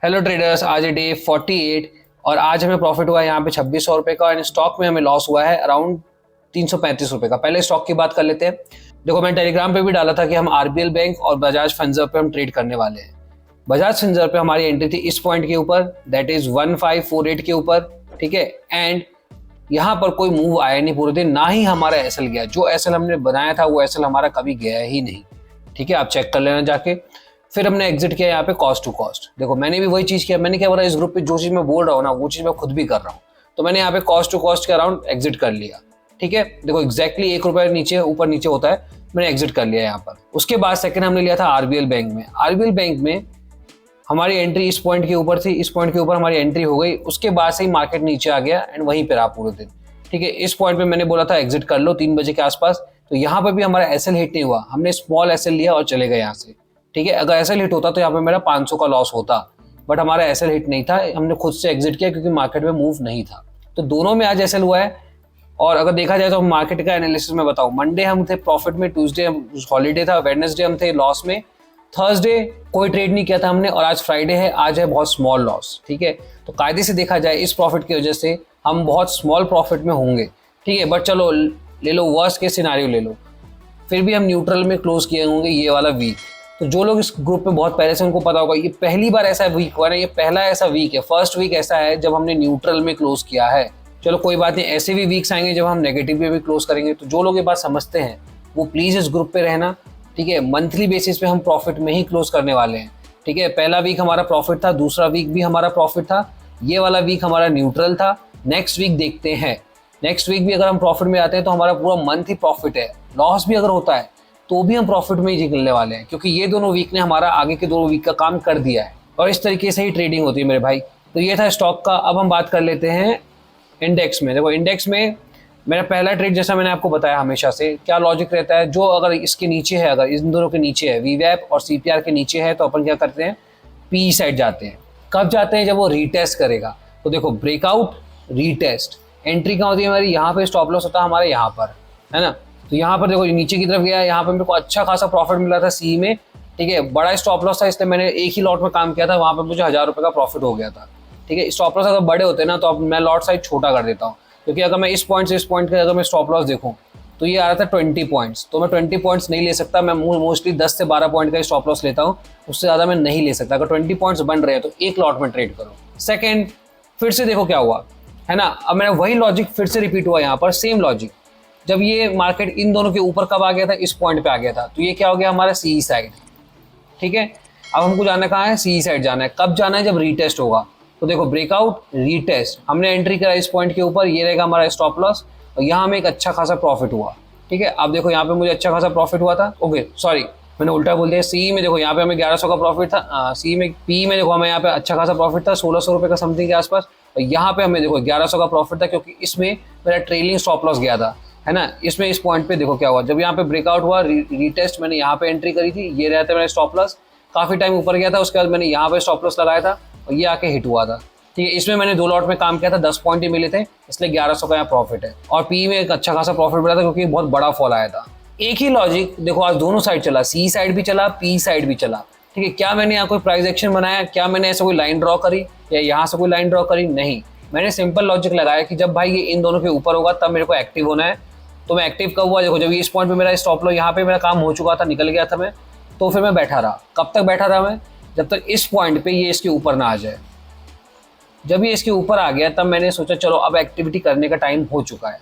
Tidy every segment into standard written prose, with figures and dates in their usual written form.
Hello traders, आज है day 48 और आज हमें प्रॉफिट हुआ है यहाँ पे 2600 रुपये का और स्टॉक में हमें लॉस हुआ है अराउंड 335 रुपये का। पहले स्टॉक की बात कर लेते हैं। देखो, मैंने टेलीग्राम पे भी डाला था कि हम आरबीएल बैंक और बजाज फिनसर्व पे हम ट्रेड करने वाले हैं। बजाज फिनसर्व पे हमारी एंट्री थी इस पॉइंट के ऊपर, दैट इज 1548 के ऊपर, ठीक है। एंड यहाँ पर कोई मूव आया नहीं पूरे दिन, ना ही हमारा एसएल गया। जो एसएल हमने बनाया था वो एसएल हमारा कभी गया ही नहीं, ठीक है। आप चेक कर लेना जाके। फिर हमने एग्जिट किया यहाँ पे कॉस्ट टू कॉस्ट। देखो, मैंने भी वही चीज किया। मैंने क्या बोला, इस ग्रुप पे जो चीज मैं बोल रहा हूँ ना वो चीज मैं खुद भी कर रहा हूँ। तो मैंने यहाँ पे कॉस्ट टू कॉस्ट के अराउंड एग्जिट कर लिया, ठीक है। देखो, एग्जैक्टली 1 रुपए नीचे ऊपर नीचे होता है, मैंने एग्जिट कर लिया यहाँ पर। उसके बाद सेकंड हमने लिया था आरबीएल बैंक में। आरबीएल बैंक में हमारी एंट्री इस पॉइंट के ऊपर थी, इस पॉइंट के ऊपर हमारी एंट्री हो गई। उसके बाद से ही मार्केट नीचे आ गया एंड वहीं पर रहा पूरे दिन, ठीक है। इस पॉइंट पे मैंने बोला था एग्जिट कर लो 3 बजे के आसपास। तो यहाँ पर भी हमारा एसएल हिट नहीं हुआ, हमने स्मॉल एसएल लिया और चले गए यहाँ से, ठीक है। अगर एसएल हिट होता तो यहाँ पे मेरा 500 का लॉस होता, बट हमारा एसएल हिट नहीं था। हमने खुद से एग्जिट किया क्योंकि मार्केट में मूव नहीं था। तो दोनों में आज एसएल हुआ है। और अगर देखा जाए तो मार्केट का एनालिसिस में बताऊं, मंडे हम थे प्रॉफिट में, ट्यूसडे हॉलीडे था, वेडनेसडे हम थे लॉस में, थर्सडे कोई ट्रेड नहीं किया था हमने, और आज फ्राइडे है, आज है बहुत स्मॉल लॉस, ठीक है। तो कायदे से देखा जाए इस प्रॉफिट की वजह से हम बहुत स्मॉल प्रॉफिट में होंगे, ठीक है। बट चलो ले लो, वर्स्ट के सिनारियो ले लो, फिर भी हम न्यूट्रल में क्लोज किए होंगे ये वाला वीक। तो जो लोग इस ग्रुप में बहुत पहले से, उनको पता होगा ये पहली बार ऐसा वीक हुआ ना, ये पहला ऐसा वीक है, फर्स्ट वीक ऐसा है जब हमने न्यूट्रल में क्लोज किया है। चलो कोई बात नहीं, ऐसे भी वीक्स आएंगे जब हम नेगेटिव में भी क्लोज करेंगे। तो जो लोग ये बात समझते हैं वो प्लीज इस ग्रुप पे रहना, ठीक है। मंथली बेसिस पे हम प्रॉफिट में ही क्लोज करने वाले हैं, ठीक है। पहला वीक हमारा प्रॉफिट था, दूसरा वीक भी हमारा प्रॉफिट था, ये वाला वीक हमारा न्यूट्रल था। नेक्स्ट वीक देखते हैं, नेक्स्ट वीक भी अगर हम प्रॉफिट में आते हैं तो हमारा पूरा मंथ ही प्रॉफिट है। लॉस भी अगर होता है तो भी हम प्रॉफिट में ही निकलने वाले हैं, क्योंकि ये दोनों वीक ने हमारा आगे के 2 वीक का काम कर दिया है। और इस तरीके से ही ट्रेडिंग होती है मेरे भाई। तो ये था स्टॉक का। अब हम बात कर लेते हैं इंडेक्स में। देखो, इंडेक्स में मेरा पहला ट्रेड, जैसा मैंने आपको बताया हमेशा से, क्या लॉजिक रहता है, जो अगर इसके नीचे है, अगर इन दोनों के नीचे है, वीवैप और सीपीआर के नीचे है, तो अपन क्या करते हैं, पी साइड जाते हैं। कब जाते हैं, जब वो रीटेस्ट करेगा। तो देखो, ब्रेकआउट, रीटेस्ट, एंट्री कहाँ होती है हमारी, यहाँ पे स्टॉप लॉस होता है हमारे यहाँ पर, है ना। तो यहाँ पर देखो नीचे की तरफ गया, यहाँ पर मेरे को अच्छा खासा प्रॉफिट मिला था सी में, ठीक है। बड़ा स्टॉप लॉस था, इसलिए मैंने एक ही लॉट में काम किया था, वहाँ पर मुझे 1000 रुपये का प्रॉफिट हो गया था, ठीक है। स्टॉप लॉस अगर बड़े होते हैं ना तो अब मैं लॉट साइज छोटा कर देता हूँ, क्योंकि अगर मैं इस पॉइंट से इस पॉइंट का अगर मैं स्टॉप लॉस देखूँ तो ये आ रहा था 20 पॉइंट्स, तो मैं 20 पॉइंट्स नहीं ले सकता। मैं मोस्टली 10 से 12 पॉइंट का स्टॉप लॉस लेता हूँ, उससे ज़्यादा मैं नहीं ले सकता। अगर 20 पॉइंट्स बन रहे हैं तो एक लॉट में ट्रेड करो। सेकेंड, फिर से देखो क्या हुआ, है ना। अब मेरा वही लॉजिक फिर से रिपीट हुआ यहाँ पर, सेम लॉजिक। जब ये मार्केट इन दोनों के ऊपर कब आ गया था, इस पॉइंट पे आ गया था, तो ये क्या हो गया हमारा सी साइड, ठीक है। अब हमको जाना कहाँ है, सी साइड जाना है। कब जाना है, जब रीटेस्ट होगा। तो देखो, ब्रेकआउट, रीटेस्ट, हमने एंट्री करा इस पॉइंट के ऊपर, ये रहेगा हमारा स्टॉप लॉस, और यहाँ हमें एक अच्छा खासा प्रॉफिट हुआ, ठीक है। अब देखो यहाँ पे मुझे अच्छा खासा प्रॉफिट हुआ था, ओके सॉरी मैंने उल्टा बोल दिया। सी में देखो यहाँ पे हमें 1100 का प्रॉफिट था, सी में, पी में देखो हमें यहाँ पे अच्छा खासा प्रॉफिट था 1600 रुपये का समथिंग के आसपास, और यहाँ पे हमें देखो 1100 का प्रॉफिट था, क्योंकि इसमें मेरा ट्रेलिंग स्टॉप लॉस गया था, है ना। इसमें इस पॉइंट पे देखो क्या हुआ, जब यहाँ पे ब्रेकआउट हुआ, रीटेस्ट, मैंने यहाँ पे एंट्री करी थी, ये रहता है मेरा स्टॉप लॉस, काफी टाइम ऊपर गया था, उसके बाद मैंने यहाँ पे स्टॉप लॉस लगाया था और ये आके हिट हुआ था, ठीक है। इसमें मैंने 2 लॉट में काम किया था, 10 पॉइंट ही मिले थे, इसलिए 1100 का यहाँ प्रॉफिट है। और पी में एक अच्छा खासा प्रॉफिट मिला था, क्योंकि बहुत बड़ा फॉल आया था। एक ही लॉजिक देखो, आज दोनों साइड चला, सी साइड भी चला, पी साइड भी चला, ठीक है। क्या मैंने यहाँ कोई प्राइस एक्शन बनाया, क्या मैंने ऐसे कोई लाइन ड्रॉ करी या यहाँ से कोई लाइन ड्रॉ करी, नहीं। मैंने सिंपल लॉजिक लगाया कि जब भाई ये इन दोनों के ऊपर होगा तब मेरे को एक्टिव होना है। तो मैं एक्टिव कब हुआ, देखो जब इस पॉइंट पे मेरा स्टॉप लॉस, यहाँ पे मेरा काम हो चुका था, निकल गया था मैं, तो फिर मैं बैठा रहा। कब तक बैठा रहा मैं, जब तक इस पॉइंट पे ये इसके ऊपर ना आ जाए। जब ये इसके ऊपर आ गया तब मैंने सोचा चलो अब एक्टिविटी करने का टाइम हो चुका है।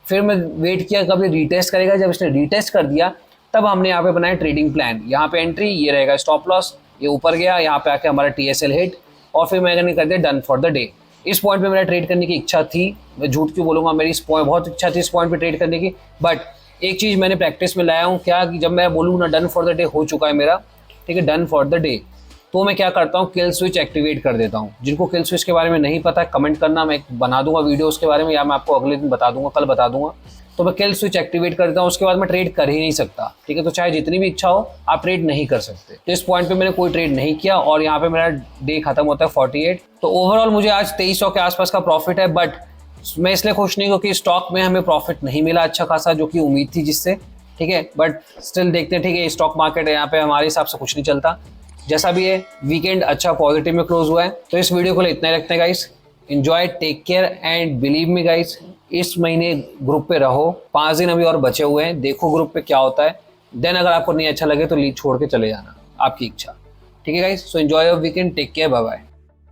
फिर मैं वेट किया कब ये रीटेस्ट करेगा। जब इसने रीटेस्ट कर दिया तब हमने यहाँ पे बनाया ट्रेडिंग प्लान। यहाँ पे एंट्री, ये रहेगा स्टॉप लॉस, ये ऊपर गया, यहाँ पे आके हमारा टीएसएल हिट, और फिर मैंने कर दिया डन फॉर द डे। इस पॉइंट पे मेरा ट्रेड करने की इच्छा थी, मैं झूठ क्यों बोलूँगा, मेरी इस पॉइंट बहुत इच्छा थी इस पॉइंट पे ट्रेड करने की। बट एक चीज़ मैंने प्रैक्टिस में लाया हूँ, क्या कि जब मैं बोलूँ ना डन फॉर द डे हो चुका है मेरा, ठीक है, डन फॉर द डे, तो मैं क्या करता हूँ, किल स्विच एक्टिवेट कर देता हूँ। जिनको किल स्विच के बारे में नहीं पता कमेंट करना, मैं बना दूंगा वीडियो उसके बारे में, या मैं आपको अगले दिन बता दूंगा, कल बता दूंगा। तो मैं किल स्विच एक्टिवेट कर देता हूँ, उसके बाद मैं ट्रेड कर ही नहीं सकता, ठीक है। तो चाहे जितनी भी इच्छा हो आप ट्रेड नहीं कर सकते। तो इस पॉइंट पे मैंने कोई ट्रेड नहीं किया और यहाँ पे मेरा डे खत्म होता है 48। तो ओवरऑल मुझे आज 2300 के आसपास का प्रॉफिट है। बट मैं इसलिए खुश नहीं, क्योंकि स्टॉक में हमें प्रॉफिट नहीं मिला अच्छा खासा, जो कि उम्मीद थी जिससे, ठीक है। बट स्टिल देखते हैं, ठीक है, स्टॉक मार्केट है, यहाँ पे हमारे हिसाब से कुछ नहीं चलता। जैसा भी है वीकेंड अच्छा पॉजिटिव में क्लोज हुआ है। तो इस वीडियो को इतना ही रखते हैं guys. Enjoy, take care and believe me guys, इस महीने ग्रुप पे रहो। 5 दिन अभी और बचे हुए हैं, देखो ग्रुप पे क्या होता है। देन अगर आपको नहीं अच्छा लगे तो लीग छोड़ के चले जाना, आपकी इच्छा। ठीक है guys, so enjoy your weekend, take care, bye bye.